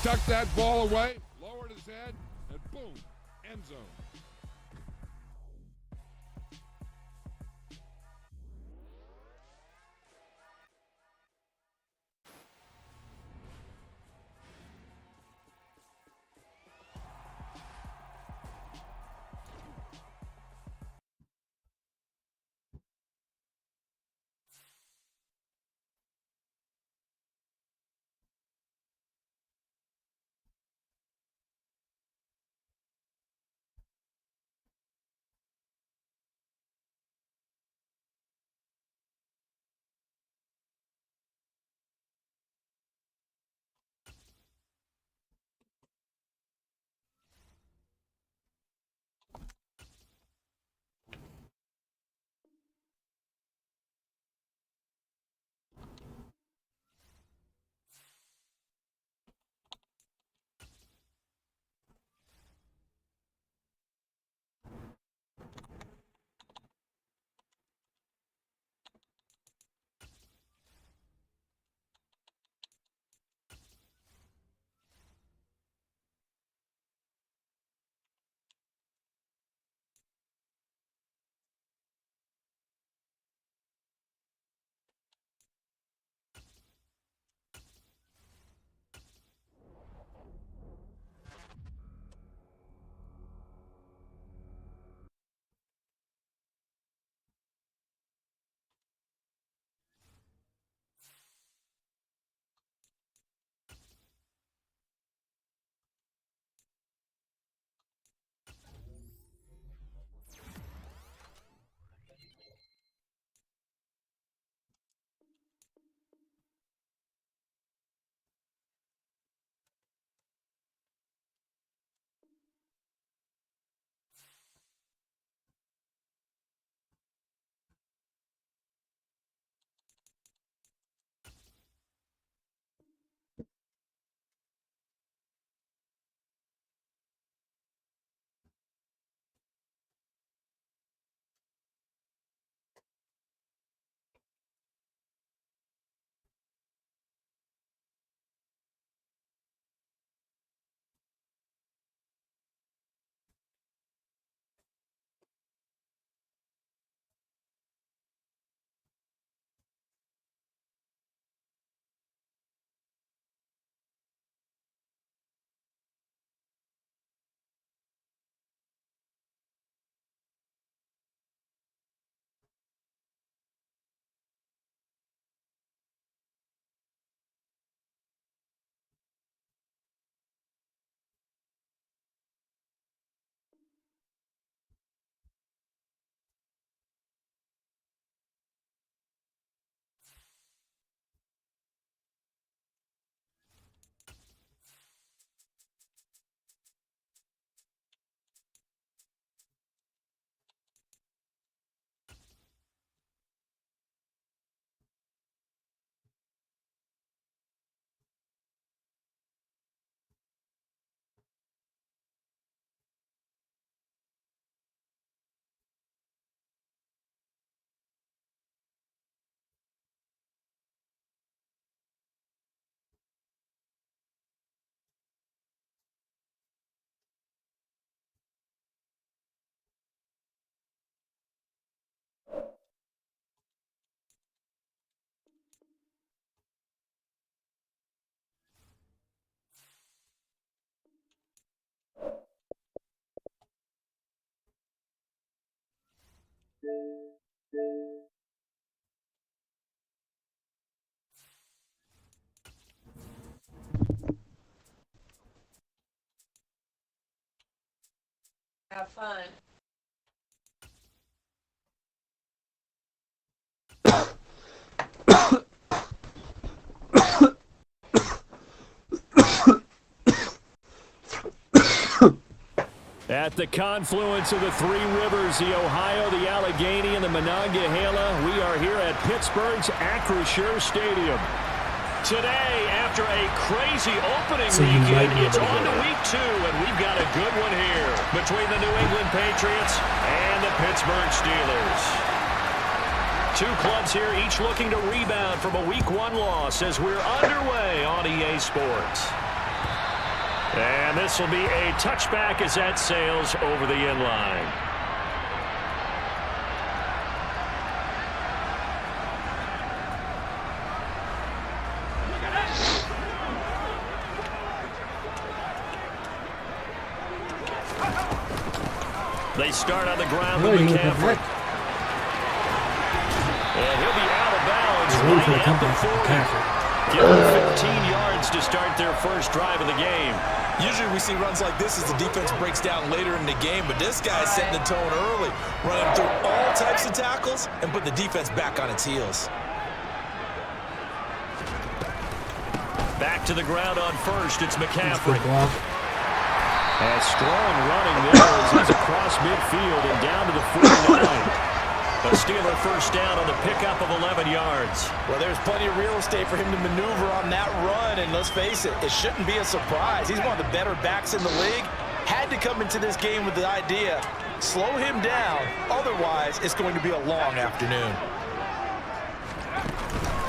tucked that ball away, lowered his head, and boom, end zone. Have fun. At the confluence of the three rivers, the Ohio, the Allegheny, and the Monongahela, we are here at Pittsburgh's Acrisure Stadium. Today, after a crazy opening weekend, it's on to week 2, and we've got a good one here between the New England Patriots and the Pittsburgh Steelers. Two clubs here, each looking to rebound from a week 1 loss as we're underway on EA Sports. And this will be a touchback as that sails over the end line. They start on the ground with McCaffrey. And he'll be out of bounds. Right at the 40. Give them 15 yards to start their first drive of the game. Usually we see runs like this as the defense breaks down later in the game, but this guy's setting the tone early, running through all types of tackles and put the defense back on its heels. Back to the ground on first. It's McCaffrey. And strong running there as he's across midfield and down to the 49. A Steeler first down on the pickup of 11 yards. Well, there's plenty of real estate for him to maneuver on that run, and let's face it, it shouldn't be a surprise. He's one of the better backs in the league. Had to come into this game with the idea, slow him down, otherwise it's going to be a long afternoon.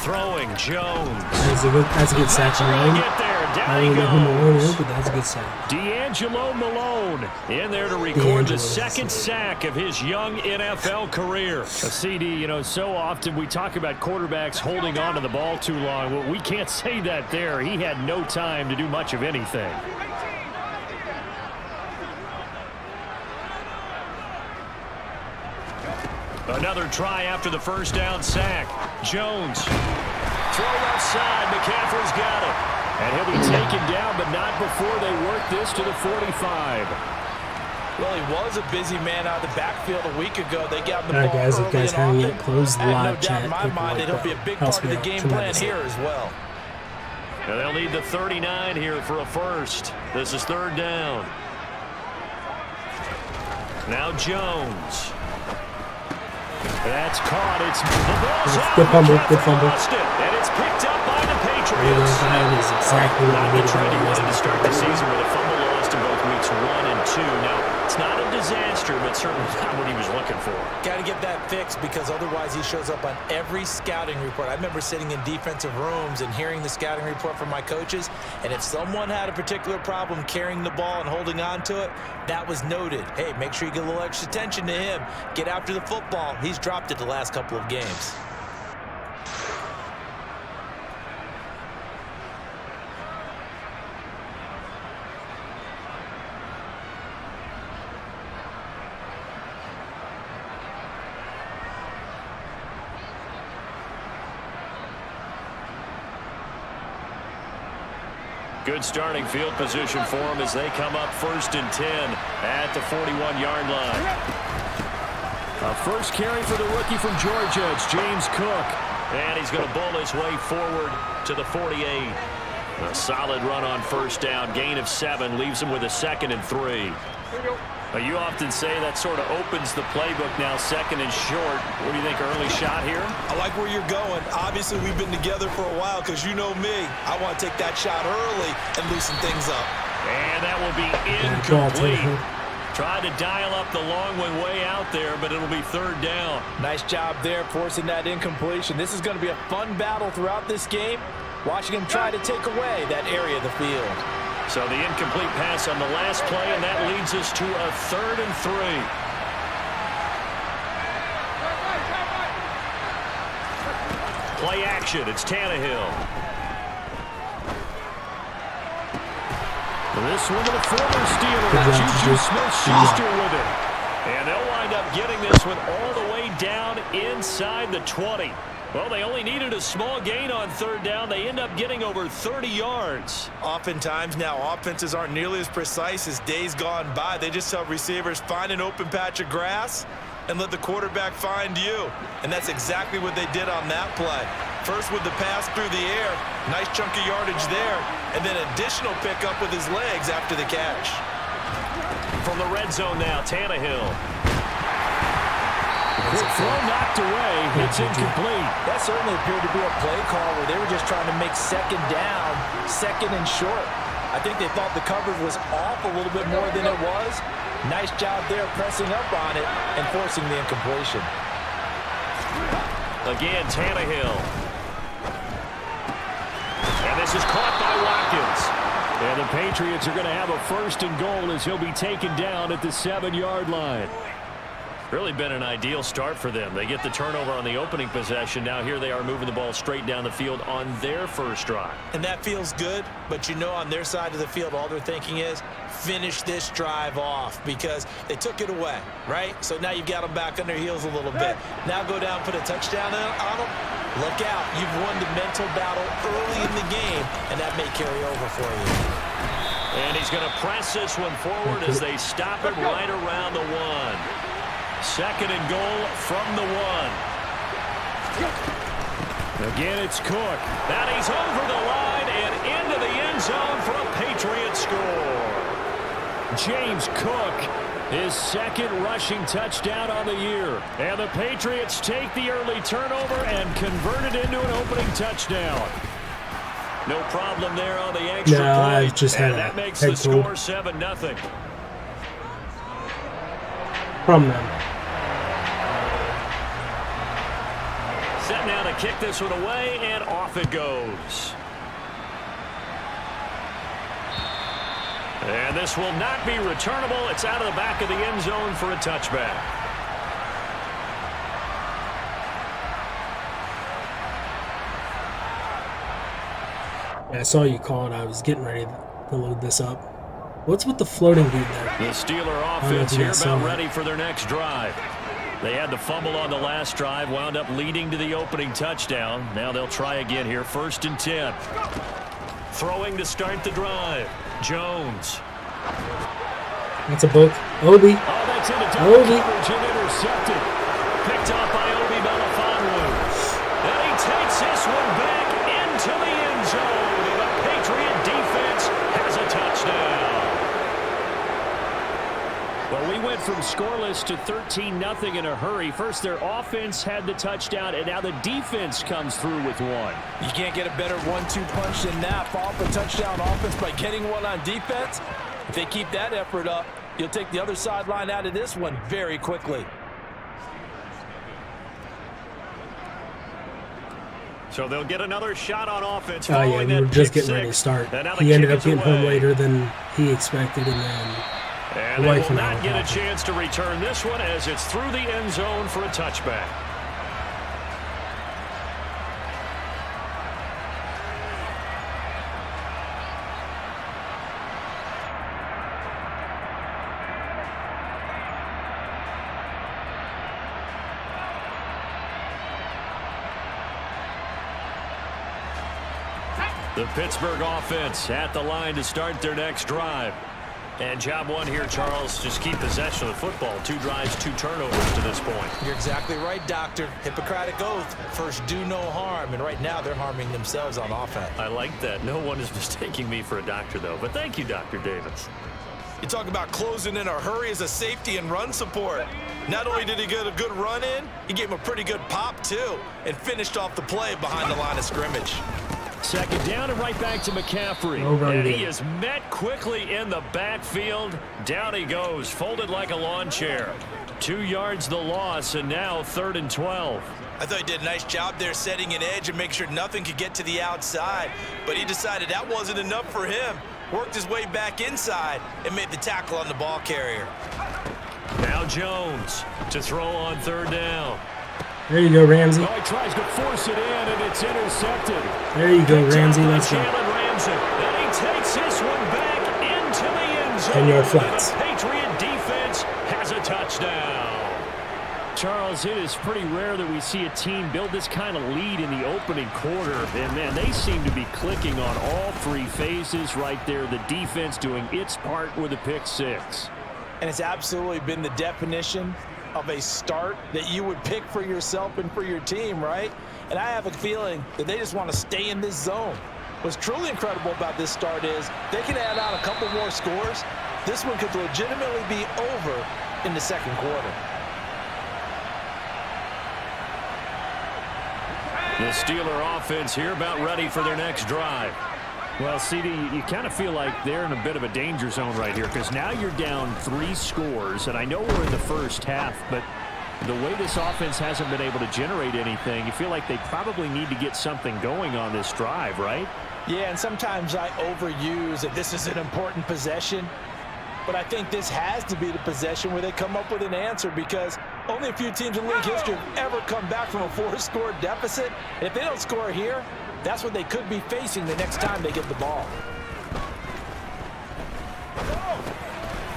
Throwing Jones. That's a good sack. I don't know who Malone is, but that's a good sack. D'Angelo Malone in there to record the second sack of his young NFL career. A CD, you know, so often we talk about quarterbacks holding on to the ball too long. Well, we can't say that there. He had no time to do much of anything. Another try after the first down sack. Jones. Throw left side. McCaffrey's got it. And he'll be taken down, but not before they work this to the 45. Well, he was a busy man out of the backfield a week ago. They got the ball guys, early if you guys and haven't often. closed the I have live no doubt chat, in my mind that he'll be a big part of the game plan here as well. And they'll need the 39 here for a first. This is third down. Now Jones. That's caught. It's the ball's out. Good fumble. Good fumble. And it's picked up by the Patriots. That is exactly what I needed. He wanted to start the season with a fumble lost in both weeks 1 and 2. Now, it's not a disaster, but certainly not what he was looking for. Got to get that fixed because otherwise he shows up on every scouting report. I remember sitting in defensive rooms and hearing the scouting report from my coaches, and if someone had a particular problem carrying the ball and holding on to it, that was noted. Hey, make sure you get a little extra attention to him. Get after the football. He's dropped it the last couple of games. Good starting field position for them as they come up 1st and 10 at the 41-yard line. A first carry for the rookie from Georgia. It's James Cook. And he's going to bull his way forward to the 48. A solid run on first down. Gain of 7 leaves him with a 2nd and 3. You often say that sort of opens the playbook now, 2nd and short. What do you think, early shot here? I like where you're going. Obviously, we've been together for a while because you know me. I want to take that shot early and loosen things up. And that will be incomplete. Tried to dial up the long one way out there, but it'll be 3rd down. Nice job there forcing that incompletion. This is going to be a fun battle throughout this game. Watching him try to take away that area of the field. So the incomplete pass on the last play, and that leads us to a 3rd and 3. Play action. It's Tannehill. This one to the former Steeler, Juju Smith-Schuster with it. And they'll wind up getting this one all the way down inside the 20. Well, they only needed a small gain on 3rd down. They end up getting over 30 yards. Oftentimes now, offenses aren't nearly as precise as days gone by. They just tell receivers, find an open patch of grass and let the quarterback find you. And that's exactly what they did on that play. First with the pass through the air, nice chunk of yardage there, and then additional pickup with his legs after the catch. From the red zone now, Tannehill. Quick throw knocked away. It's incomplete. That certainly appeared to be a play call where they were just trying to make 2nd down, 2nd and short. I think they thought the coverage was off a little bit more than it was. Nice job there pressing up on it and forcing the incompletion. Again, Tannehill. And this is caught by Watkins. And the Patriots are going to have a 1st and goal as he'll be taken down at the 7-yard line. Really been an ideal start for them. They get the turnover on the opening possession. Now here they are moving the ball straight down the field on their first drive. And that feels good, but you know on their side of the field all they're thinking is finish this drive off because they took it away, right? So now you've got them back on their heels a little bit. Now go down, put a touchdown on them. Look out. You've won the mental battle early in the game, and that may carry over for you. And he's going to press this one forward as they stop it right around the 1. 2nd and goal from the 1. Again, it's Cook. And he's over the line and into the end zone for a Patriot score. James Cook, his 2nd rushing touchdown on the year. And the Patriots take the early turnover and convert it into an opening touchdown. No problem there on the extra point. I just had that makes the score 7-0. From them. Set now to kick this one away, and off it goes. And this will not be returnable. It's out of the back of the end zone for a touchback. Yeah, I saw you call it. I was getting ready to load this up. What's with the floating dude there? The Steeler offense here about ready for their next drive. They had the fumble on the last drive, wound up leading to the opening touchdown. Now they'll try again here, 1st and 10. Throwing to start the drive. Jones. That's a book. Obi. Oh, that's into double coverage and intercepted. Picked up by Obi Melifonwu. And he takes this one back into the end zone. The Patriot defense has a touchdown. Well, we went from scoreless to 13-0 in a hurry. First, their offense had the touchdown, and now the defense comes through with one. You can't get a better 1-2 punch than that. Follow up a touchdown offense by getting one on defense. If they keep that effort up, you'll take the other sideline out of this one very quickly. So they'll get another shot on offense. Oh, yeah, we were just getting ready to start. He ended up getting home later than he expected, and then... And they will not get a chance to return this one as it's through the end zone for a touchback. The Pittsburgh offense at the line to start their next drive. And job one here, Charles, just keep possession of the football. 2 drives, 2 turnovers to this point. You're exactly right, Doctor. Hippocratic oath. First, do no harm. And right now, they're harming themselves on offense. I like that. No one is mistaking me for a doctor, though. But thank you, Dr. Davis. You talk about closing in a hurry as a safety and run support. Not only did he get a good run in, he gave him a pretty good pop, too, and finished off the play behind the line of scrimmage. 2nd down and right back to McCaffrey. And he is met quickly in the backfield. Down he goes, folded like a lawn chair. 2 yards the loss, and now 3rd and 12. I thought he did a nice job there setting an edge and make sure nothing could get to the outside. But he decided that wasn't enough for him. Worked his way back inside and made the tackle on the ball carrier. Now Jones to throw on 3rd down. There you go, Ramsey. Oh, he tries to force it in, and it's intercepted. There you go, Ramsey. Let's go. And he takes this one back into the end zone. 10-yard flats. The Patriot defense has a touchdown. Charles, it is pretty rare that we see a team build this kind of lead in the opening quarter. And, man, they seem to be clicking on all 3 phases right there. The defense doing its part with a pick 6. And it's absolutely been the definition of a start that you would pick for yourself and for your team, right? And I have a feeling that they just want to stay in this zone. What's truly incredible about this start is they can add on a couple more scores. This one could legitimately be over in the 2nd quarter. The Steeler offense here about ready for their next drive. Well, CD, you kind of feel like they're in a bit of a danger zone right here because now you're down 3 scores, and I know we're in the first half, but the way this offense hasn't been able to generate anything, you feel like they probably need to get something going on this drive, right? Yeah, and sometimes I overuse that this is an important possession. But I think this has to be the possession where they come up with an answer, because only a few teams in league history have ever come back from a 4-score deficit. And if they don't score here, that's what they could be facing the next time they get the ball.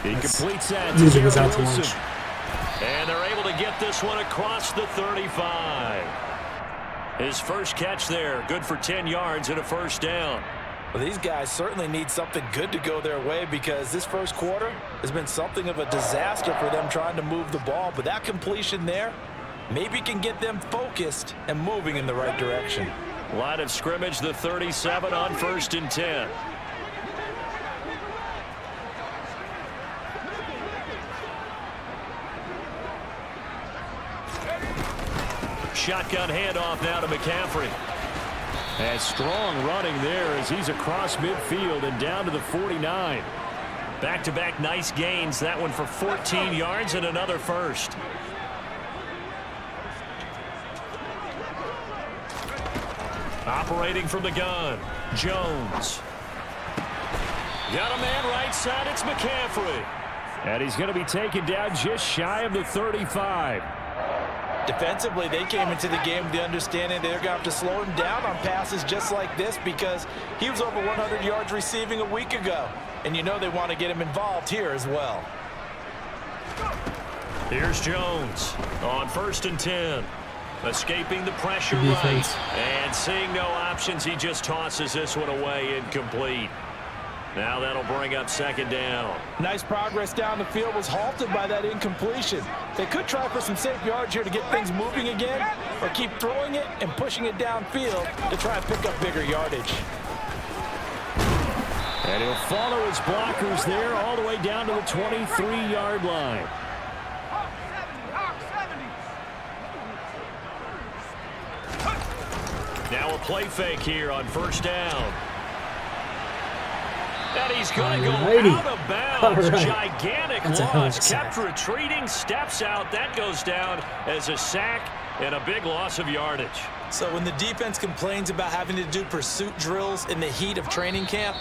He completes that. Usually was out to lunch. And they're able to get this one across the 35. His first catch there, good for 10 yards and a first down. Well, these guys certainly need something good to go their way, because this first quarter has been something of a disaster for them trying to move the ball. But that completion there maybe can get them focused and moving in the right direction. Line of scrimmage, the 37 on 1st and 10. Shotgun handoff now to McCaffrey. And strong running there as he's across midfield and down to the 49. Back-to-back nice gains. That one for 14 yards and another first. Operating from the gun, Jones. Got a man right side, it's McCaffrey. And he's going to be taken down just shy of the 35. Defensively, they came into the game with the understanding they're going to have to slow him down on passes just like this, because he was over 100 yards receiving a week ago. And you know they want to get him involved here as well. Here's Jones on 1st and 10. Escaping the pressure right. And seeing no options, he just tosses this one away incomplete. Now that'll bring up 2nd down. Nice progress down the field was halted by that incompletion. They could try for some safe yards here to get things moving again, or keep throwing it and pushing it downfield to try and pick up bigger yardage. And he'll follow his blockers there all the way down to the 23-yard line. Now a play fake here on 1st down. And he's going to go out of bounds. Right. Gigantic loss. Kept retreating, steps out. That goes down as a sack and a big loss of yardage. So when the defense complains about having to do pursuit drills in the heat of training camp,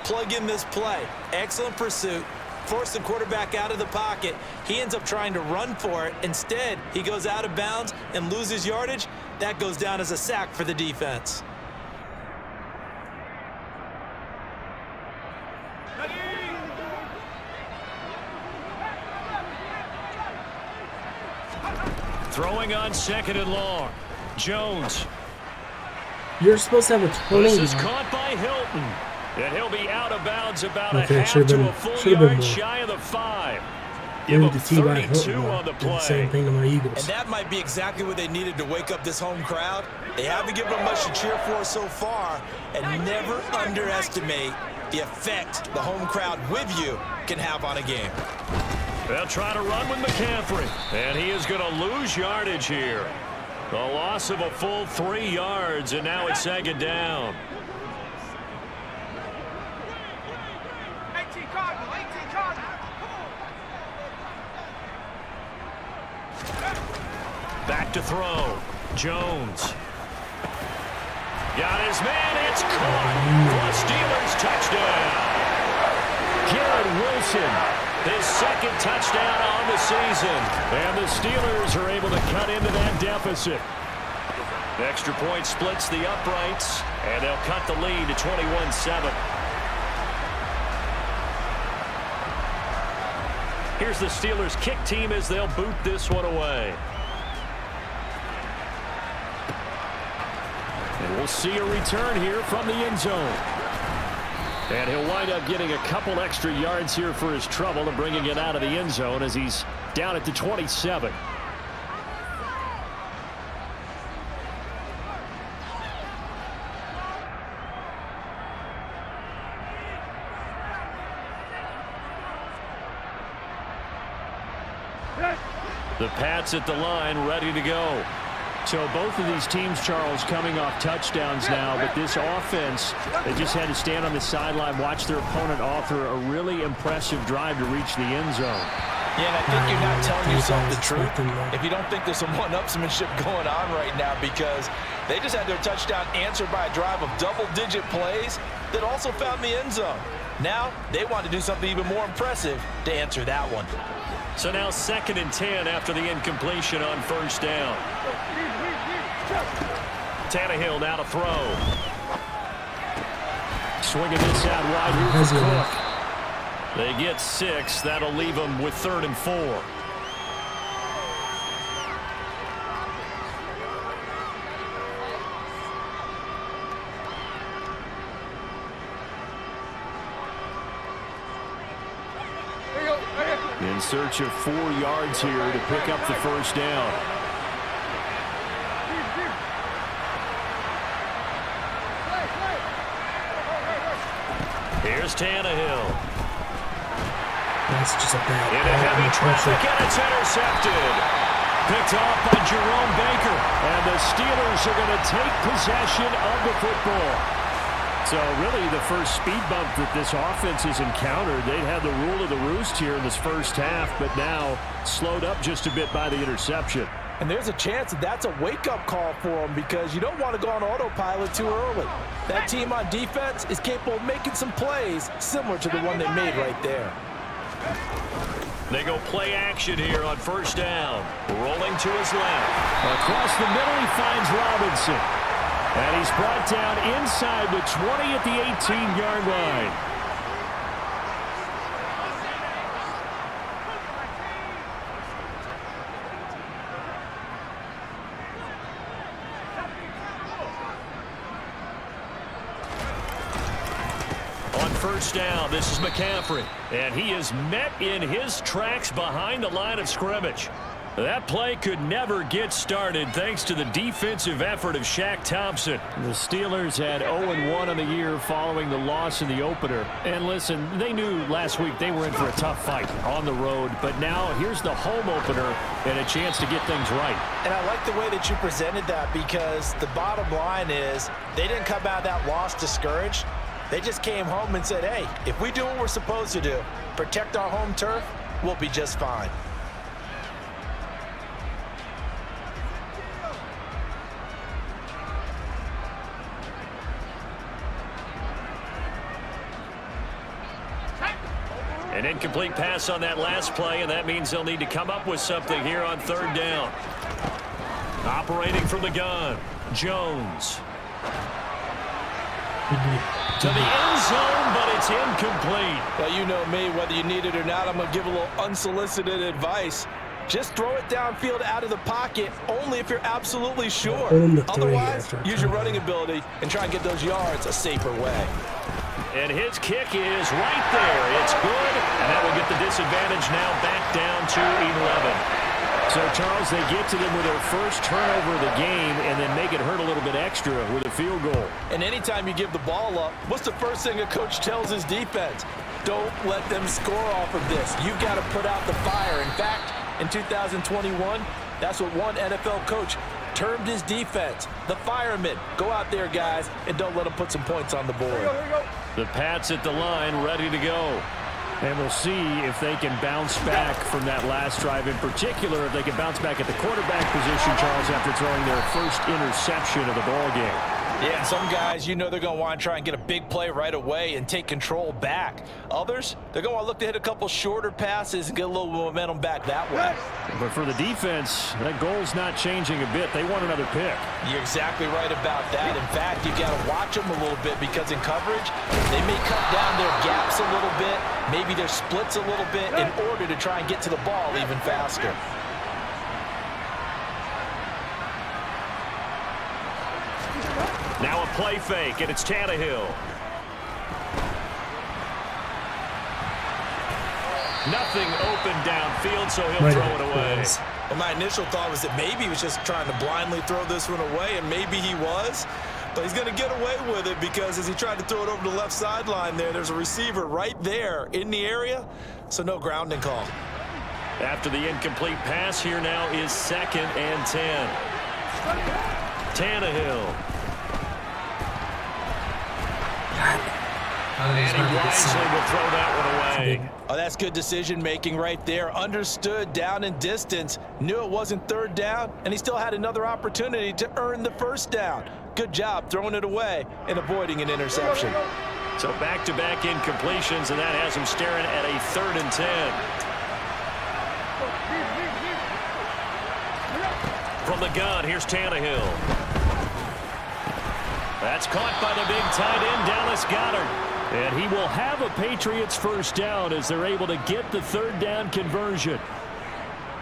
plug in this play. Excellent pursuit. Force the quarterback out of the pocket. He ends up trying to run for it. Instead, he goes out of bounds and loses yardage. That goes down as a sack for the defense. Throwing on 2nd and long. Jones. You're supposed to have a tornado. This is caught by Hilton. And he'll be out of bounds about a half to a full yard shy of the 5. Give him 32 on the play. Same thing to my Eagles. And that might be exactly what they needed to wake up this home crowd. They haven't given them much to cheer for so far, and never underestimate the effect the home crowd with you can have on a game. They'll try to run with McCaffrey, and he is going to lose yardage here. The loss of a full 3 yards, and now it's 2nd down. Back to throw. Jones. Got his man. It's caught. For a Steelers touchdown. Garrett Wilson, his 2nd touchdown on the season. And the Steelers are able to cut into that deficit. The extra point splits the uprights, and they'll cut the lead to 21-7. Here's the Steelers kick team as they'll boot this one away. And we'll see a return here from the end zone. And he'll wind up getting a couple extra yards here for his trouble and bringing it out of the end zone as he's down at the 27. The Pats at the line, ready to go. So both of these teams, Charles, coming off touchdowns now, but this offense, they just had to stand on the sideline, watch their opponent author a really impressive drive to reach the end zone. Yeah, and I think you're not telling yourself the truth if you don't think there's some one-upsmanship going on right now, because They just had their touchdown answered by a drive of double-digit plays that also found the end zone. Now, they want to do something even more impressive to answer that one. So now 2nd and 10 after the incompletion on 1st down. Tannehill now to throw. Swinging this out wide here for Cook. They get 6. That'll leave them with 3rd and 4. In search of 4 yards here to pick up the 1st down. Here's Tannehill. That's just a bad In a heavy traffic, and it's intercepted. Picked off by Jerome Baker. And the Steelers are going to take possession of the football. So really the first speed bump that this offense has encountered. They'd had the rule of the roost here in this first half, but now slowed up just a bit by the interception. And there's a chance that that's a wake-up call for them because you don't want to go on autopilot too early. That team on defense is capable of making some plays similar to the one they made right there. They go play action here on 1st down. Rolling to his left. Across the middle, he finds Robinson. And he's brought down inside the 20 at the 18-yard line. On 1st down, this is McCaffrey. And he is met in his tracks behind the line of scrimmage. That play could never get started thanks to the defensive effort of Shaq Thompson. The Steelers had 0-1 on the year following the loss in the opener. And listen, they knew last week they were in for a tough fight on the road. But now here's the home opener and a chance to get things right. And I like the way that you presented that because the bottom line is they didn't come out of that loss discouraged. They just came home and said, hey, if we do what we're supposed to do, protect our home turf, we'll be just fine. An incomplete pass on that last play, and that means they'll need to come up with something here on 3rd down. Operating from the gun, Jones. To the end zone, but it's incomplete. Well, you know me, whether you need it or not, I'm going to give a little unsolicited advice. Just throw it downfield out of the pocket, only if you're absolutely sure. Otherwise, use your running ability and try and get those yards a safer way. And his kick is right there. It's good, and that will get the disadvantage now back down to 11. So, Charles, they get to them with their first turnover of the game and then make it hurt a little bit extra with a field goal. And anytime you give the ball up, what's the first thing a coach tells his defense? Don't let them score off of this. You've got to put out the fire. In fact, in 2021, that's what one NFL coach termed his defense, the firemen. Go out there, guys, and don't let them put some points on the board. Here we go. The Pats at the line, ready to go. And we'll see if they can bounce back from that last drive. In particular, if they can bounce back at the quarterback position, Charles, after throwing their first interception of the ball game. Yeah, and some guys, you know they're going to want to try and get a big play right away and take control back. Others, they're going to look to hit a couple shorter passes and get a little momentum back that way. But for the defense, that goal's not changing a bit. They want another pick. You're exactly right about that. In fact, you've got to watch them a little bit because in coverage, they may cut down their gaps a little bit, maybe their splits a little bit in order to try and get to the ball even faster. Now a play fake, and it's Tannehill. Nothing open downfield, so he'll throw it away. Well, my initial thought was that maybe he was just trying to blindly throw this one away, and maybe he was. But he's going to get away with it because as he tried to throw it over the left sideline there's a receiver right there in the area, so no grounding call. After the incomplete pass, here now is 2nd and 10. Tannehill. And he wisely will throw that one away. Oh, that's good decision-making right there. Understood down and distance, knew it wasn't third down, and he still had another opportunity to earn the first down. Good job throwing it away and avoiding an interception. So back-to-back incompletions, and that has him staring at a 3rd and 10. From the gun, here's Tannehill. That's caught by the big tight end, Dallas Goedert. And he will have a Patriots first down as they're able to get the 3rd down conversion.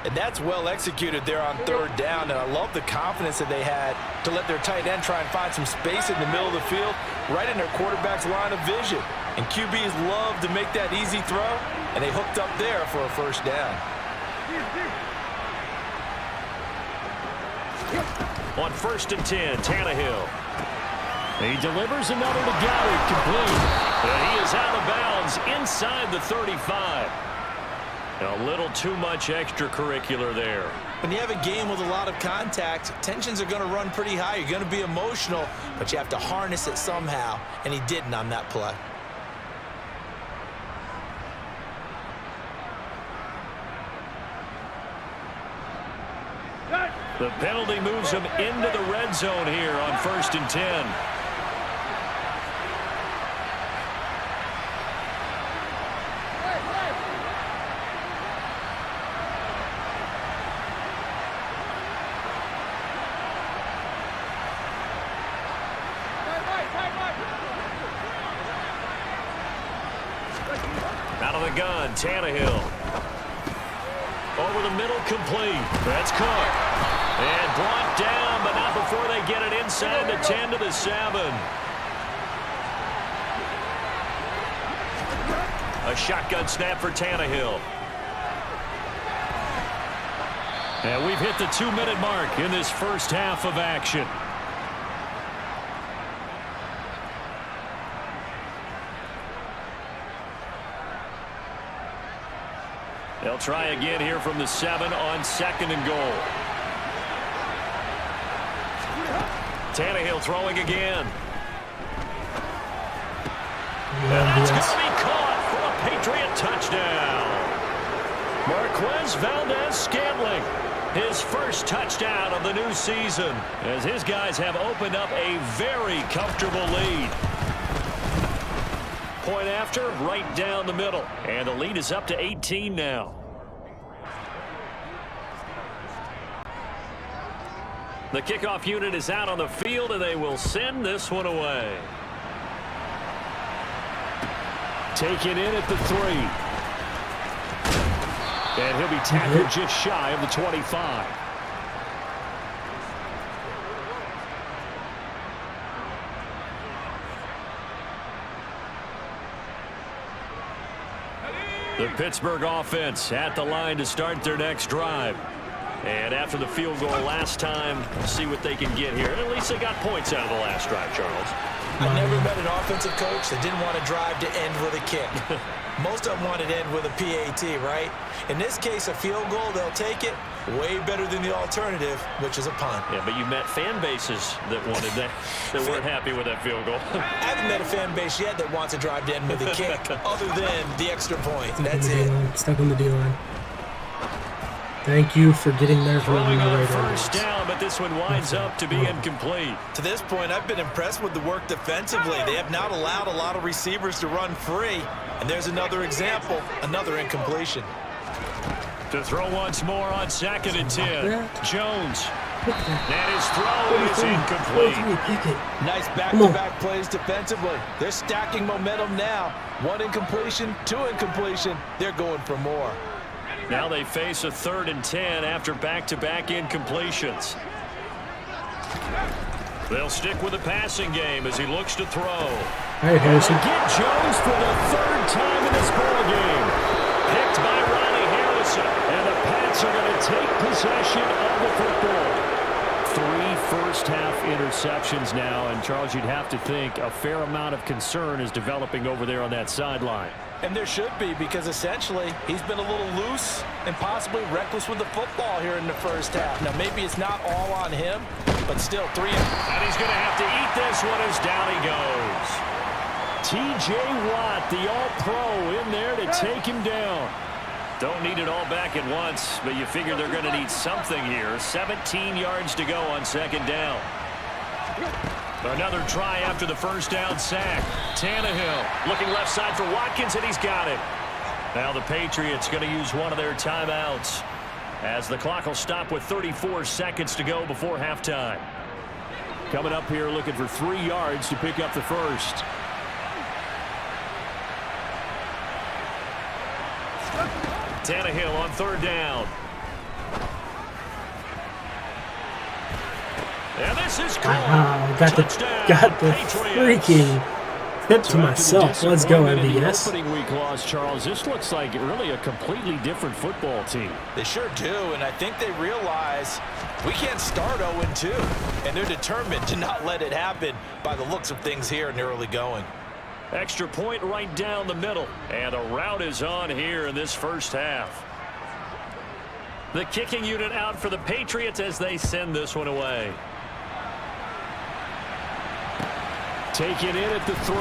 And that's well executed there on 3rd down, and I love the confidence that they had to let their tight end try and find some space in the middle of the field, right in their quarterback's line of vision. And QBs love to make that easy throw, and they hooked up there for a first down. On 1st and 10, Tannehill. He delivers another to Goedert, complete. And he is out of bounds inside the 35. A little too much extracurricular there. When you have a game with a lot of contact, tensions are going to run pretty high. You're going to be emotional, but you have to harness it somehow, and he didn't on that play. The penalty moves him into the red zone here on 1st and 10. Out of the gun, Tannehill. Over the middle, complete. That's caught. And brought down, but not before they get it inside the 10 to the 7. A shotgun snap for Tannehill. And we've hit the 2-minute mark in this first half of action. They'll try again here from the 7 on 2nd and goal. Tannehill throwing again. That's going to be caught for a Patriot touchdown. Marquez Valdez-Scantling, his first touchdown of the new season, as his guys have opened up a very comfortable lead. Point after, right down the middle. And the lead is up to 18 now. The kickoff unit is out on the field, and they will send this one away. Taken in at the 3. And he'll be tackled just shy of the 25. The Pittsburgh offense at the line to start their next drive. And after the field goal last time, see what they can get here. At least they got points out of the last drive, Charles. I never met an offensive coach that didn't want to drive to end with a kick. Most of them wanted to end with a PAT, right? In this case, a field goal, they'll take it. Way better than the alternative, which is a punt. Yeah, but you met fan bases that wanted that, that weren't happy with that field goal. I haven't met a fan base yet that wants to drive to end with a kick, other than the extra point. That's it. Stuck on the D-line. Thank you for getting there for Throwing the on right first down, but this one winds up to be incomplete. To this point, I've been impressed with the work defensively. They have not allowed a lot of receivers to run free. And there's another example, another incompletion. To throw once more on 2nd and 10. Jones. And his throw is incomplete. Nice back-to-back plays defensively. They're stacking momentum now. 1 incompletion, 2 incompletion. They're going for more. Now they face a 3rd and 10 after back-to-back incompletions. They'll stick with the passing game as he looks to throw. Hey, Harrison. Get Jones for the 3rd time in this ballgame. Picked by Ronnie Harrison. And the Pats are going to take possession of the football. 3 first-half interceptions now. And, Charles, you'd have to think a fair amount of concern is developing over there on that sideline. And there should be, because essentially he's been a little loose and possibly reckless with the football here in the first half. Now, maybe it's not all on him, but still 3. And he's going to have to eat this one as down he goes. T.J. Watt, the All-Pro, in there to take him down. Don't need it all back at once, but you figure they're going to need something here. 17 yards to go on second down. Another try after the first down sack. Tannehill looking left side for Watkins, and he's got it. Now the Patriots going to use one of their timeouts as the clock will stop with 34 seconds to go before halftime. Coming up here looking for 3 yards to pick up the first. Tannehill on third down. And this is got the freaking tip to myself. Let's go, MVS. Opening week loss, Charles. This looks like really a completely different football team. They sure do, and I think they realize we can't start 0-2, and they're determined to not let it happen by the looks of things here in the early going. Extra point right down the middle, and a rout is on here in this first half. The kicking unit out for the Patriots as they send this one away. Taken in at the 3.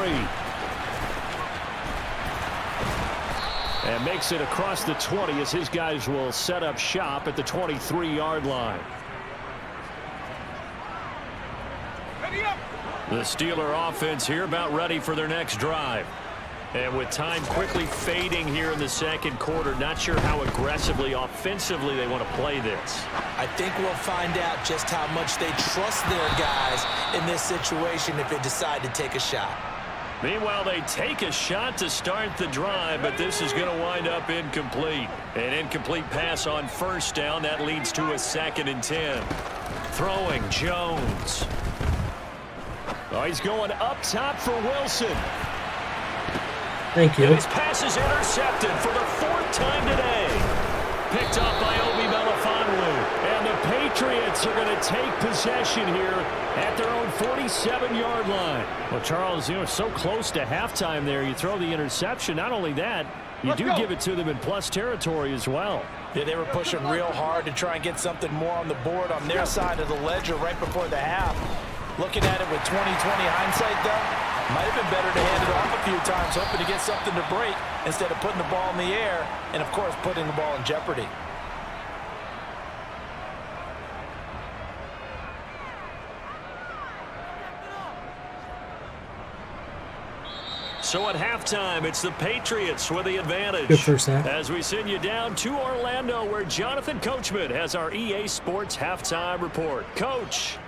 And makes it across the 20 as his guys will set up shop at the 23-yard line. The Steeler offense here about ready for their next drive. And with time quickly fading here in the second quarter, not sure how aggressively, offensively they want to play this. I think we'll find out just how much they trust their guys in this situation if they decide to take a shot. Meanwhile, they take a shot to start the drive, but this is going to wind up incomplete. An incomplete pass on first down. That leads to a 2nd and 10. Throwing Jones. Oh, he's going up top for Wilson. Thank you. And his pass is intercepted for the 4th time today. Picked up by Obi Melifonwu. And the Patriots are going to take possession here at their own 47-yard line. Well, Charles, so close to halftime there. You throw the interception. Not only that, you do give it to them in plus territory as well. Yeah, they were pushing real hard to try and get something more on the board on their side of the ledger right before the half. Looking at it with 20/20 hindsight, though, might have been better to hand it off a few times, hoping to get something to break instead of putting the ball in the air and, of course, putting the ball in jeopardy. So at halftime, it's the Patriots with the advantage. Good first half. As we send you down to Orlando, where Jonathan Coachman has our EA Sports halftime report. Coach.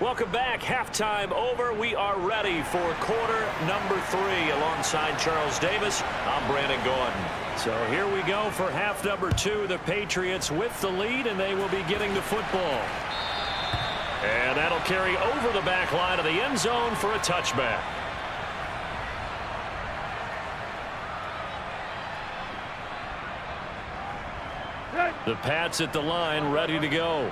Welcome back. Halftime over. We are ready for quarter number 3. Alongside Charles Davis, I'm Brandon Gordon. So here we go for half number 2. The Patriots with the lead, and they will be getting the football. And that'll carry over the back line of the end zone for a touchback. The Pats at the line, ready to go.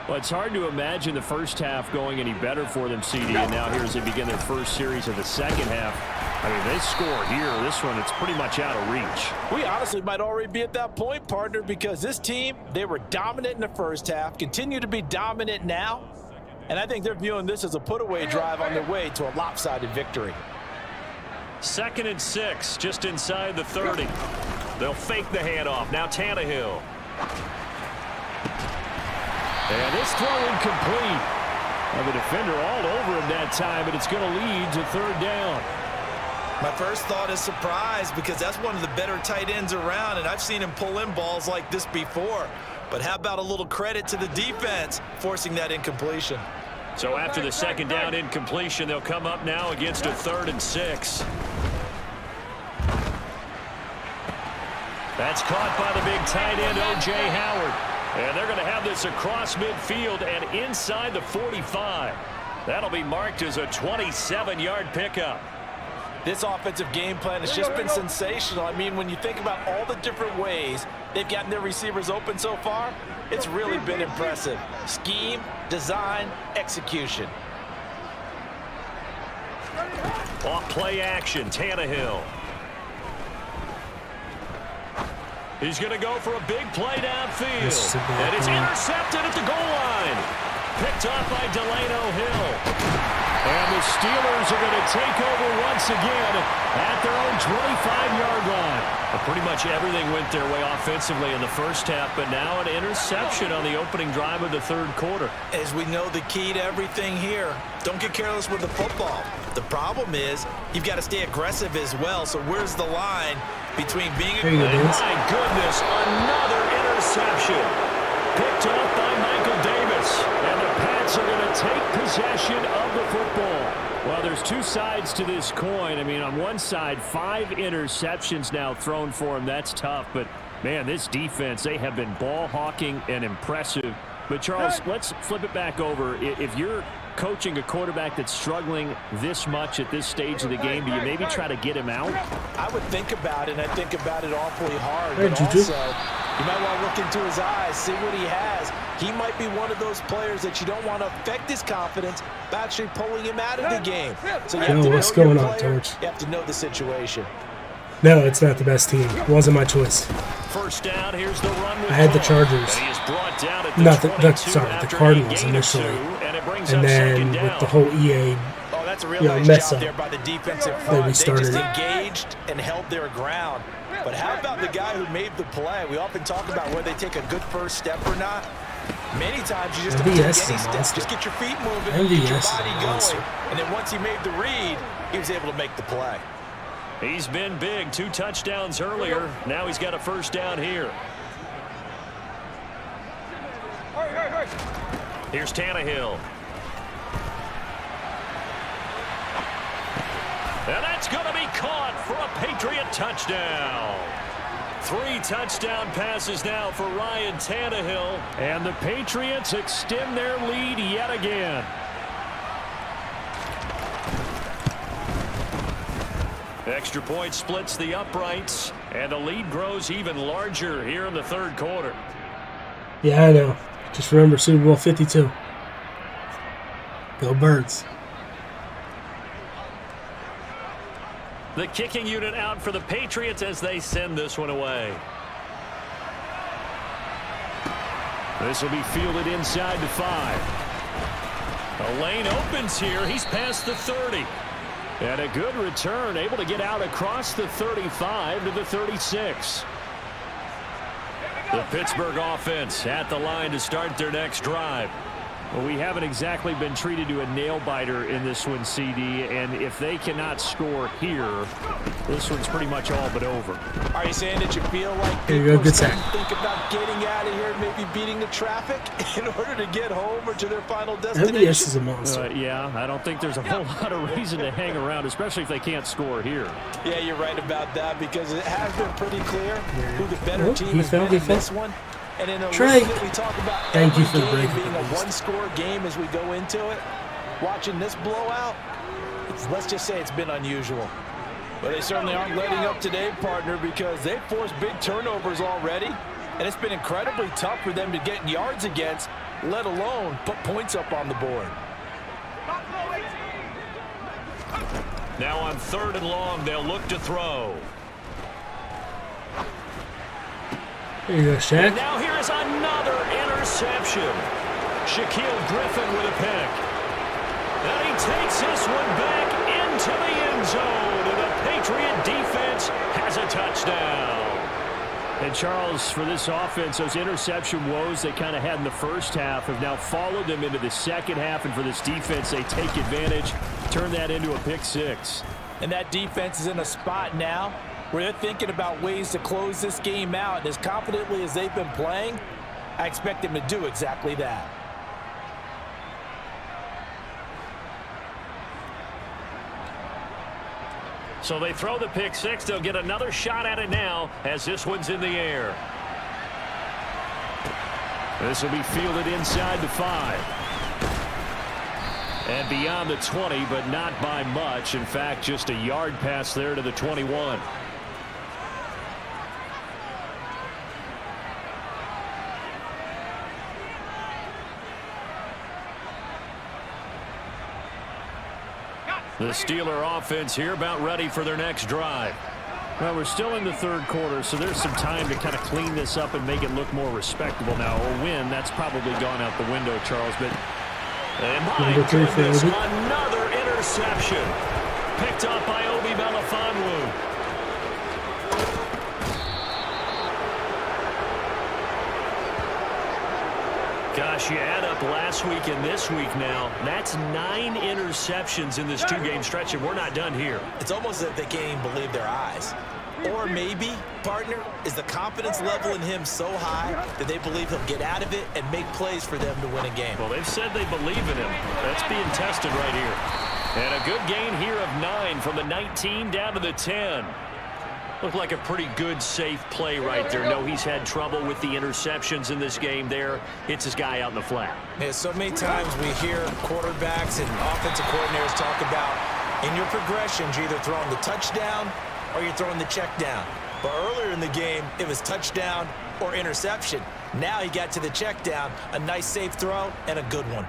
Well, it's hard to imagine the first half going any better for them, CD, and now here as they begin their first series of the second half. I mean, they score here. This one, it's pretty much out of reach. We honestly might already be at that point, partner, because this team, they were dominant in the first half, continue to be dominant now, and I think they're viewing this as a put-away drive on their way to a lopsided victory. 2nd and 6, just inside the 30. They'll fake the handoff. Now Tannehill. And this throw incomplete. Well, the defender all over him that time, but it's going to lead to 3rd down. My first thought is surprise, because that's one of the better tight ends around, and I've seen him pull in balls like this before. But how about a little credit to the defense forcing that incompletion? So after the 2nd down incompletion, they'll come up now against a 3rd and 6. That's caught by the big tight end, O.J. Howard. And they're going to have this across midfield and inside the 45. That'll be marked as a 27-yard pickup. This offensive game plan has just been sensational. I mean, when you think about all the different ways they've gotten their receivers open so far, it's really been impressive. Scheme, design, execution. Off play action, Tannehill. He's going to go for a big play downfield. And it's intercepted at the goal line. Picked off by Delano Hill. And the Steelers are going to take over once again at their own 25-yard line. Well, pretty much everything went their way offensively in the first half, but now an interception on the opening drive of the third quarter. As we know, the key to everything here, don't get careless with the football. The problem is you've got to stay aggressive as well. So where's the line between being aggressive? My goodness, another interception. Picked off by Michael Davis. And the Pats are going to take possession of the football. Well, there's two sides to this coin. I mean, on one side, 5 interceptions now thrown for him. That's tough. But, man, this defense, they have been ball hawking and impressive. But, Charles, let's flip it back over. If you're coaching a quarterback that's struggling this much at this stage of the game, do you maybe try to get him out? I would think about it, and I think about it awfully hard. But also, you might want to look into his eyes, see what he has. He might be one of those players that you don't want to affect his confidence by actually pulling him out of the game. So you have to what's know going your on, player. Torch? You have to know the situation. No, it's not the best team. It wasn't my choice. First down, here's the run with I had the Chargers. And he is brought down at the Cardinals initially. And then with the whole EA that's a real nice mess job up, there by the defensive front. they restarted just it. engaged and held their ground. But how about the guy who made the play? We often talk about whether they take a good first step or not. Many times you just don't take any steps. Just get your feet moving, get your body going. And then once he made the read, he was able to make the play. He's been big. 2 touchdowns earlier. Now he's got a first down here. Here's Tannehill. And that's going to be caught for a Patriot touchdown. 3 touchdown passes now for Ryan Tannehill. And the Patriots extend their lead yet again. Extra point splits the uprights, and the lead grows even larger here in the third quarter. Yeah, I know. Just remember Super Bowl 52. Go Birds. The kicking unit out for the Patriots as they send this one away. This will be fielded inside the 5. A lane opens here. He's past the 30. And a good return, able to get out across the 35 to the 36. The Pittsburgh offense at the line to start their next drive. Well, we haven't exactly been treated to a nail-biter in this one, CD, and if they cannot score here, this one's pretty much all but over. Are you saying that you feel like people are starting to think about getting out of here and maybe beating the traffic in order to get home or to their final destination? MVS is a monster. Yeah, I don't think there's a whole lot of reason to hang around, especially if they can't score here. Yeah, you're right about that because it has been pretty clear who the better team has been in this one. And in a Trey, that we talk about thank you for the game break. Being a one-score game as we go into it, watching this blowout, let's just say it's been unusual. But they certainly aren't letting up today, partner, because they've forced big turnovers already, and it's been incredibly tough for them to get yards against, let alone put points up on the board. Now on 3rd and long, they'll look to throw. There you go, Shaq. And now here is another interception. Shaquille Griffin with a pick. And he takes this one back into the end zone. And the Patriot defense has a touchdown. And Charles, for this offense, those interception woes they kind of had in the first half have now followed them into the second half. And for this defense, they take advantage, turn that into a pick 6. And that defense is in a spot now where they're thinking about ways to close this game out. And as confidently as they've been playing, I expect them to do exactly that. So they throw the pick 6. They'll get another shot at it now as this one's in the air. This will be fielded inside the 5. And beyond the 20, but not by much. In fact, just a yard pass there to the 21. The Steeler offense here about ready for their next drive. Well, we're still in the third quarter, so there's some time to kind of clean this up and make it look more respectable now. A win, that's probably gone out the window, Charles. But my goodness, another interception. Picked up by Obi Melifonwu. Gosh, you add up last week and this week now. That's 9 interceptions in this 2-game stretch, and we're not done here. It's almost as if they can't even believe their eyes. Or maybe, partner, is the confidence level in him so high that they believe he'll get out of it and make plays for them to win a game. Well, they've said they believe in him. That's being tested right here. And a good gain here of 9 from the 19 down to the 10. Looked like a pretty good, safe play right there. No, he's had trouble with the interceptions in this game there. Hits his guy out in the flat. Yeah, so many times we hear quarterbacks and offensive coordinators talk about in your progressions, you're either throwing the touchdown or you're throwing the check down. But earlier in the game, it was touchdown or interception. Now he got to the check down, a nice safe throw, and a good one.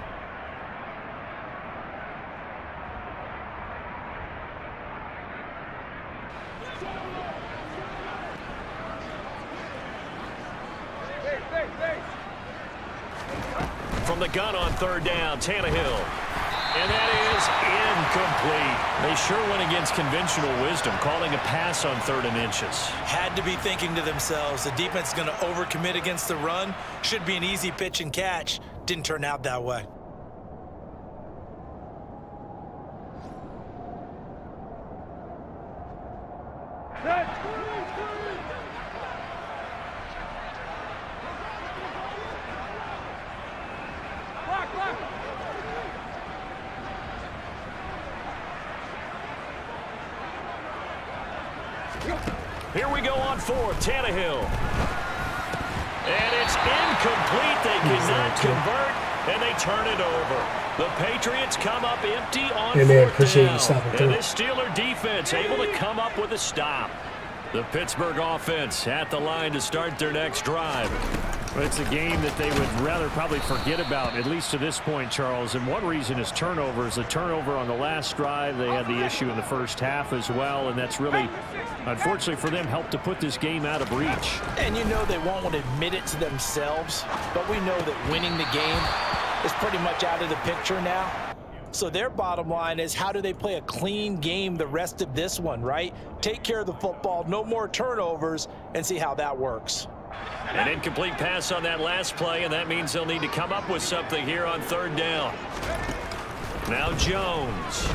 From the gun on third down, Tannehill. And that is incomplete. They sure went against conventional wisdom, calling a pass on 3rd and inches. Had to be thinking to themselves, the defense is going to overcommit against the run. Should be an easy pitch and catch. Didn't turn out that way. Here we go on 4th, Tannehill. And it's incomplete. They cannot convert, and they turn it over. The Patriots come up empty on 4th down. And this Steeler defense able to come up with a stop. The Pittsburgh offense at the line to start their next drive. But it's a game that they would rather probably forget about, at least to this point, Charles. And one reason is turnovers. A turnover on the last drive. They had the issue in the first half as well, and that's really, unfortunately for them, helped to put this game out of reach. And you know they won't want to admit it to themselves, but we know that winning the game is pretty much out of the picture now. So their bottom line is, how do they play a clean game the rest of this one, right? Take care of the football, no more turnovers, and see how that works. An incomplete pass on that last play, and that means they'll need to come up with something here on 3rd down. Now Jones.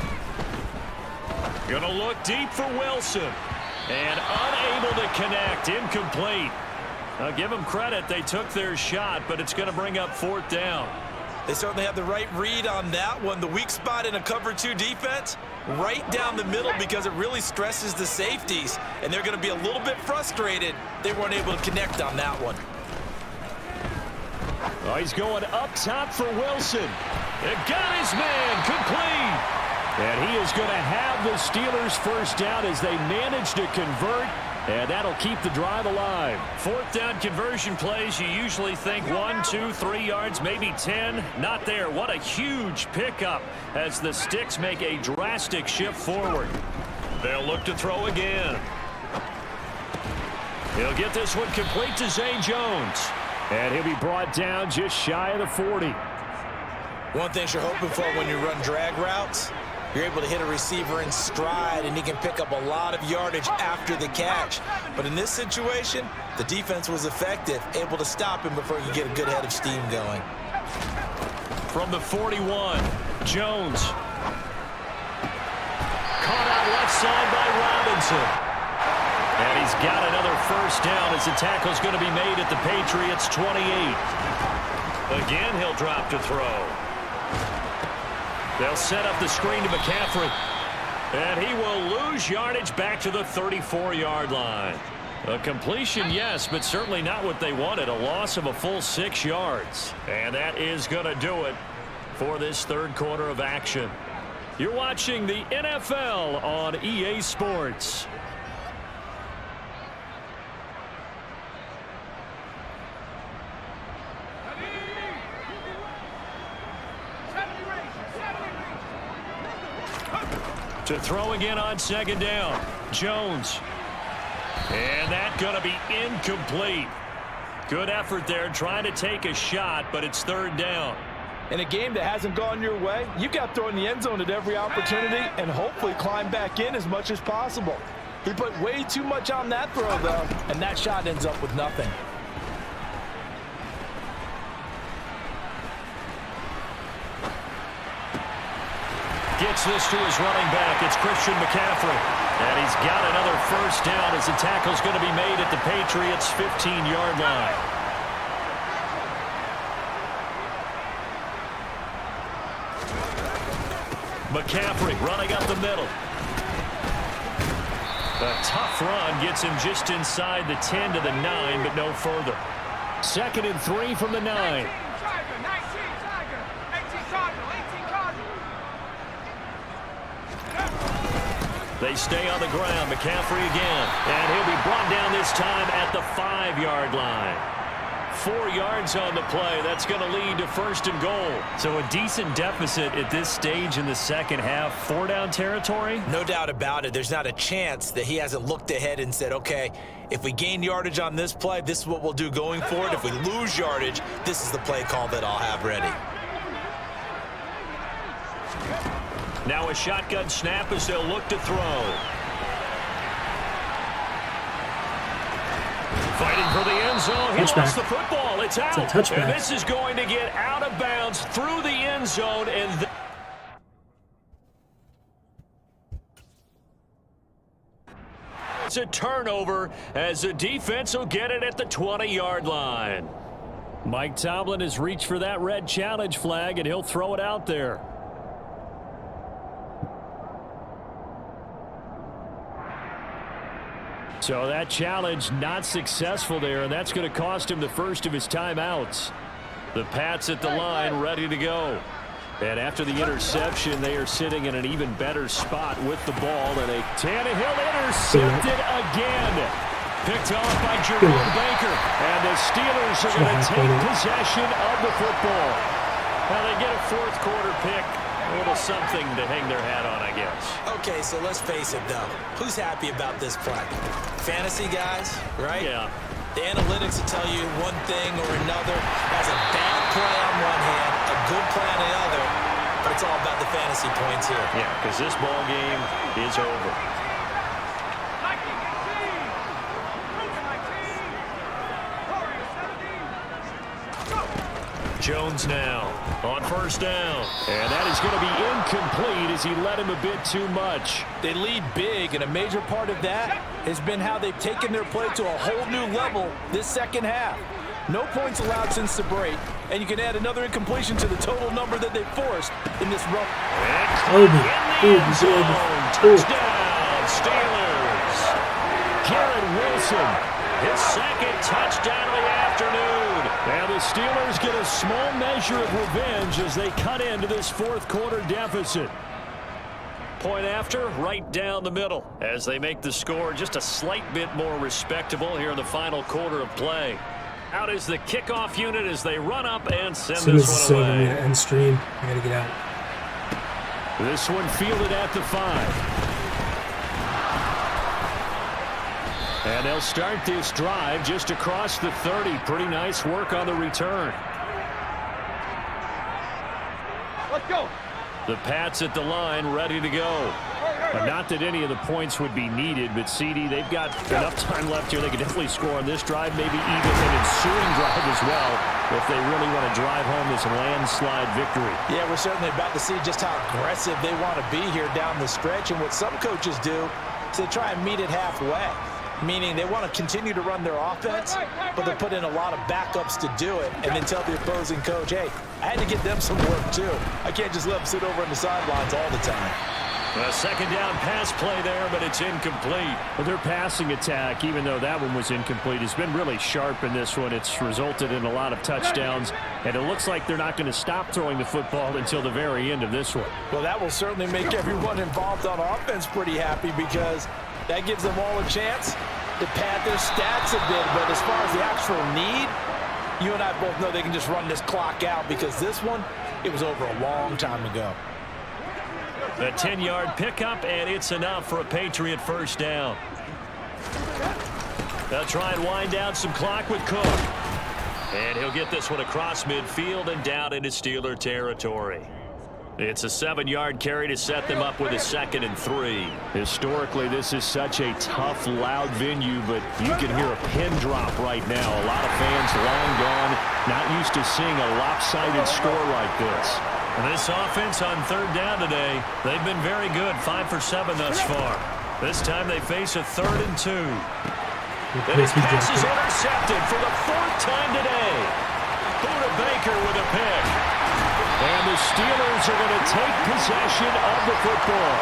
Gonna look deep for Wilson. And unable to connect. Incomplete. I'll give them credit. They took their shot, but it's going to bring up 4th down. They certainly have the right read on that one. The weak spot in a cover 2 defense, right down the middle, because it really stresses the safeties, and they're going to be a little bit frustrated they weren't able to connect on that one. Oh, he's going up top for Wilson. And got his man complete. And he is going to have the Steelers first down as they manage to convert. And that'll keep the drive alive. 4th down conversion plays, you usually think 1, 2, 3 yards, maybe 10. Not there. What a huge pickup as the Sticks make a drastic shift forward. They'll look to throw again. He'll get this one complete to Zay Jones. And he'll be brought down just shy of the 40. One thing you're hoping for when you run drag routes, you're able to hit a receiver in stride, and he can pick up a lot of yardage after the catch. But in this situation, the defense was effective, able to stop him before you get a good head of steam going. From the 41, Jones. Caught out left side by Robinson. And he's got another first down as the tackle's going to be made at the Patriots' 28. Again, he'll drop to throw. They'll set up the screen to McCaffrey. And he will lose yardage back to the 34-yard line. A completion, yes, but certainly not what they wanted. A loss of a full 6 yards. And that is going to do it for this 3rd quarter of action. You're watching the NFL on EA Sports. To throw again on 2nd down. Jones. And that's going to be incomplete. Good effort there trying to take a shot, but it's third down. In a game that hasn't gone your way, you've got to throw in the end zone at every opportunity and hopefully climb back in as much as possible. He put way too much on that throw, though, and that shot ends up with nothing. Gets this to his running back. It's Christian McCaffrey. And he's got another first down as the tackle's going to be made at the Patriots' 15-yard line. McCaffrey running up the middle. A tough run gets him just inside the 10 to the 9, but no further. 2nd and 3 from the 9. They stay on the ground. McCaffrey again. And he'll be brought down this time at the 5-yard line. 4 yards on the play. That's going to lead to 1st and goal. So a decent deficit at this stage in the second half. 4-down territory? No doubt about it. There's not a chance that he hasn't looked ahead and said, okay, if we gain yardage on this play, this is what we'll do going forward. If we lose yardage, this is the play call that I'll have ready. Now a shotgun snap as they'll look to throw. Fighting for the end zone. He lost the football. It's out. It's a touchback. And this is going to get out of bounds through the end zone. And it's a turnover as the defense will get it at the 20-yard line. Mike Tomlin has reached for that red challenge flag, and he'll throw it out there. So that challenge not successful there, and that's going to cost him the first of his timeouts. The Pats at the line ready to go. And after the interception, they are sitting in an even better spot with the ball. And a Tannehill intercepted again. Picked off by Jerome Baker. And the Steelers are going to take possession of the football. Now they get a fourth quarter pick. A little something to hang their hat on, I guess. Okay, so let's face it, though. Who's happy about this play? Fantasy guys, right? Yeah. The analytics will tell you one thing or another. That's a bad play on one hand, a good play on the other, but it's all about the fantasy points here. Yeah, because this ball game is over. Jones now on first down. And that is going to be incomplete as he led him a bit too much. They lead big, and a major part of that has been how they've taken their play to a whole new level this second half. No points allowed since the break, and you can add another incompletion to the total number that they forced in this rough. Touchdown, Steelers. Garrett Wilson, his second touchdown of the afternoon. And the Steelers get a small measure of revenge as they cut into this fourth quarter deficit. Point after, right down the middle as they make the score just a slight bit more respectable here in the final quarter of play. Out is the kickoff unit as they run up and send this one away. End stream. I gotta get out. This one fielded at the 5. And they'll start this drive just across the 30. Pretty nice work on the return. Let's go. The Pats at the line ready to go. Not that any of the points would be needed, but CD, they've got enough time left here. They could definitely score on this drive, maybe even an ensuing drive as well, if they really want to drive home this landslide victory. Yeah, we're certainly about to see just how aggressive they want to be here down the stretch. And what some coaches do is they try and meet it halfway, meaning they want to continue to run their offense, but they put in a lot of backups to do it, and then tell the opposing coach, hey, I had to get them some work too. I can't just let them sit over on the sidelines all the time. A second down pass play there, but it's incomplete. Well, their passing attack, even though that one was incomplete, has been really sharp in this one. It's resulted in a lot of touchdowns, and it looks like they're not going to stop throwing the football until the very end of this one. Well, that will certainly make everyone involved on offense pretty happy, because that gives them all a chance to pad their stats a bit. But as far as the actual need, you and I both know they can just run this clock out, because this one, it was over a long time ago. A 10-yard pickup, and it's enough for a Patriot first down. They'll try and wind down some clock with Cook. And he'll get this one across midfield and down into Steeler territory. It's a 7-yard carry to set them up with a 2nd and 3. Historically, this is such a tough, loud venue, but you can hear a pin drop right now. A lot of fans long gone, not used to seeing a lopsided score like this. And this offense on 3rd down today, they've been very good, 5 for 7 thus far. This time they face a 3rd and 2. And his pass is intercepted for the 4th time today. Buda Baker with a pick. And the Steelers are going to take possession of the football.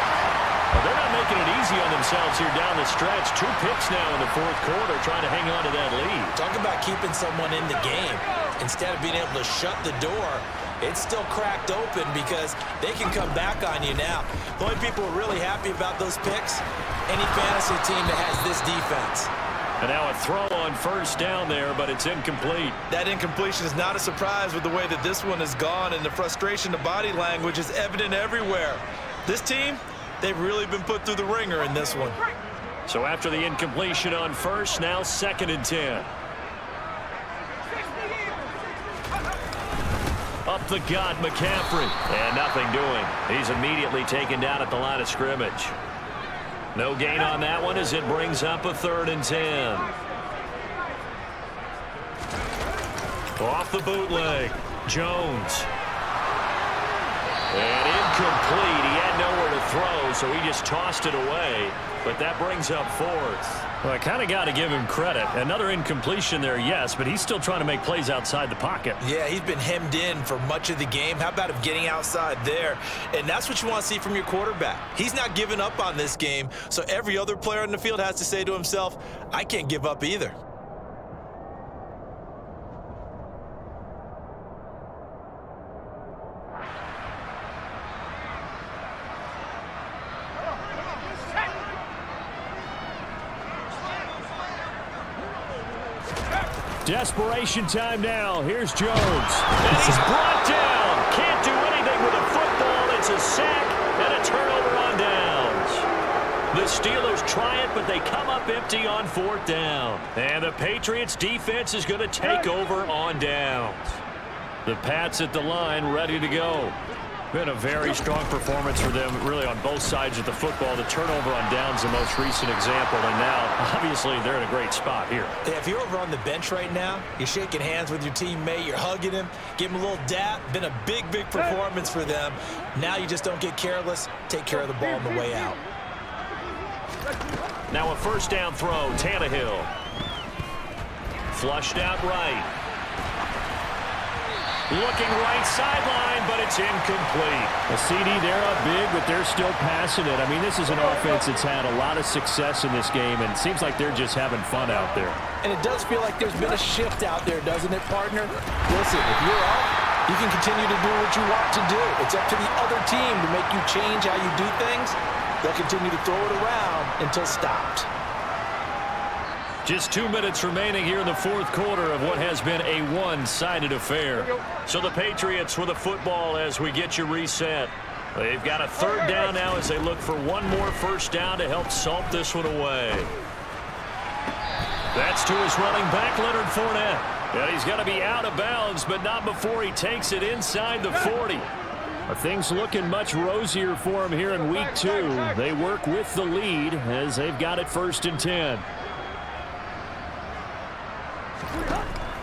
Well, they're not making it easy on themselves here down the stretch. 2 picks now in the 4th quarter trying to hang on to that lead. Talk about keeping someone in the game. Instead of being able to shut the door, it's still cracked open because they can come back on you now. The only people who are really happy about those picks, any fantasy team that has this defense. And now a throw on 1st down there, but it's incomplete. That incompletion is not a surprise with the way that this one has gone, and the frustration, the body language is evident everywhere. This team, they've really been put through the ringer in this one. So after the incompletion on 1st, now 2nd and 10. Up the gut, McCaffrey. And nothing doing. He's immediately taken down at the line of scrimmage. No gain on that one as it brings up a 3rd and 10. Off the bootleg. Jones. And incomplete. He had nowhere to throw, so he just tossed it away. But that brings up 4th. Well, I kind of got to give him credit. Another incompletion there, yes, but he's still trying to make plays outside the pocket. Yeah, he's been hemmed in for much of the game. How about him getting outside there? And that's what you want to see from your quarterback. He's not giving up on this game, so every other player on the field has to say to himself, I can't give up either. Desperation time now. Here's Jones. And he's brought down. Can't do anything with a football. It's a sack and a turnover on downs. The Steelers try it, but they come up empty on 4th down. And the Patriots defense is going to take over on downs. The Pats at the line ready to go. Been a very strong performance for them, really, on both sides of the football. The turnover on downs, the most recent example, and now, obviously, they're in a great spot here. Yeah, if you're over on the bench right now, you're shaking hands with your teammate, you're hugging him, give him a little dap. Been a big, big performance for them. Now you just don't get careless. Take care of the ball on the way out. Now a 1st down throw, Tannehill. Flushed out right. Looking right sideline, but it's incomplete. A CD, they're up big, but they're still passing it. I mean, this is an offense that's had a lot of success in this game, and it seems like they're just having fun out there. And it does feel like there's been a shift out there, doesn't it, partner? Listen, if you're up, you can continue to do what you want to do. It's up to the other team to make you change how you do things. They'll continue to throw it around until stopped. Just 2 minutes remaining here in the 4th quarter of what has been a one-sided affair. So the Patriots with the football as we get you reset. They've got a 3rd down now as they look for one more 1st down to help salt this one away. That's to his running back, Leonard Fournette. And he's got to be out of bounds, but not before he takes it inside the 40. Things looking much rosier for him here in week 2. They work with the lead as they've got it 1st and 10.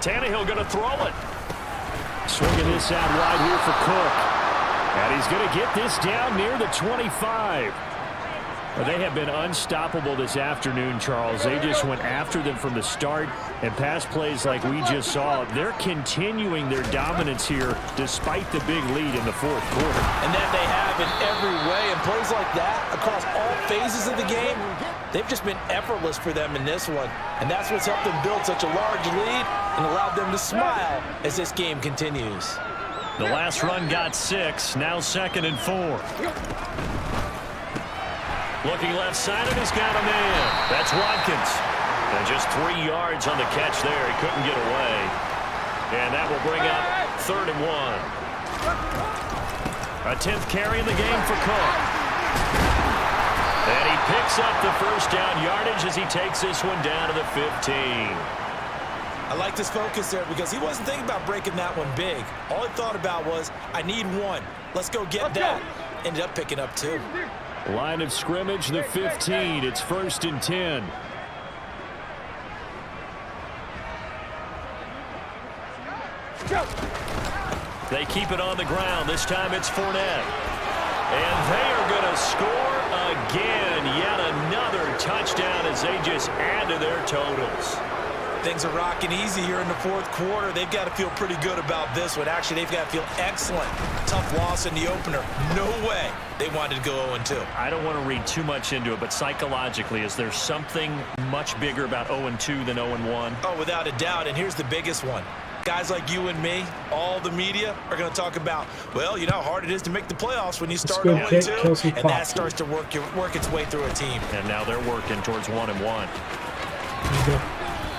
Tannehill going to throw it. Swinging this out wide here for Cook. And he's going to get this down near the 25. Well, they have been unstoppable this afternoon, Charles. They just went after them from the start, and pass plays like we just saw. They're continuing their dominance here despite the big lead in the 4th quarter. And that they have in every way. And plays like that across all phases of the game, they've just been effortless for them in this one. And that's what's helped them build such a large lead and allowed them to smile as this game continues. The last run got 6, now 2nd and 4. Looking left side, and he's got a man. That's Watkins. And just 3 yards on the catch there. He couldn't get away. And that will bring up 3rd and 1. A 10th carry in the game for Cook. And he picks up the first down yardage as he takes this one down to the 15. I like this focus there because he wasn't thinking about breaking that one big. All he thought about was, I need one. Let's go get that. Ended up picking up 2. Line of scrimmage, the 15. It's 1st and 10. They keep it on the ground. This time it's Fournette. And they are going to score again. Yet another touchdown as they just add to their totals. Things are rocking easy here in the 4th quarter. They've got to feel pretty good about this one. Actually, they've got to feel excellent. Tough loss in the opener. No way they wanted to go 0-2. I don't want to read too much into it, but psychologically, is there something much bigger about 0-2 than 0-1? Oh, without a doubt. And here's the biggest one. Guys like you and me, all the media, are going to talk about, well, you know how hard it is to make the playoffs when you start 0-2, and that starts to work its way through a team. And now they're working towards 1-1.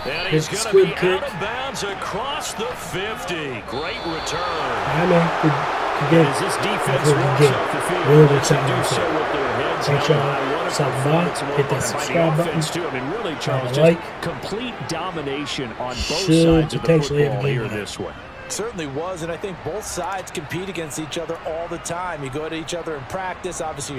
And Here's he's the going to be squib kick. out of bounds across the 50. Great return. I know. Good As this defense game. walks off the field, Really they works out do well. so with their heads Make held sure high. What a something performance about, and hit that what by the subscribe button. offense, too. I mean, really, Charles, like. just complete domination on both Should sides of the potentially have a football game here winner. this one. Certainly was, and I think both sides compete against each other all the time. You go to each other in practice. Obviously, you're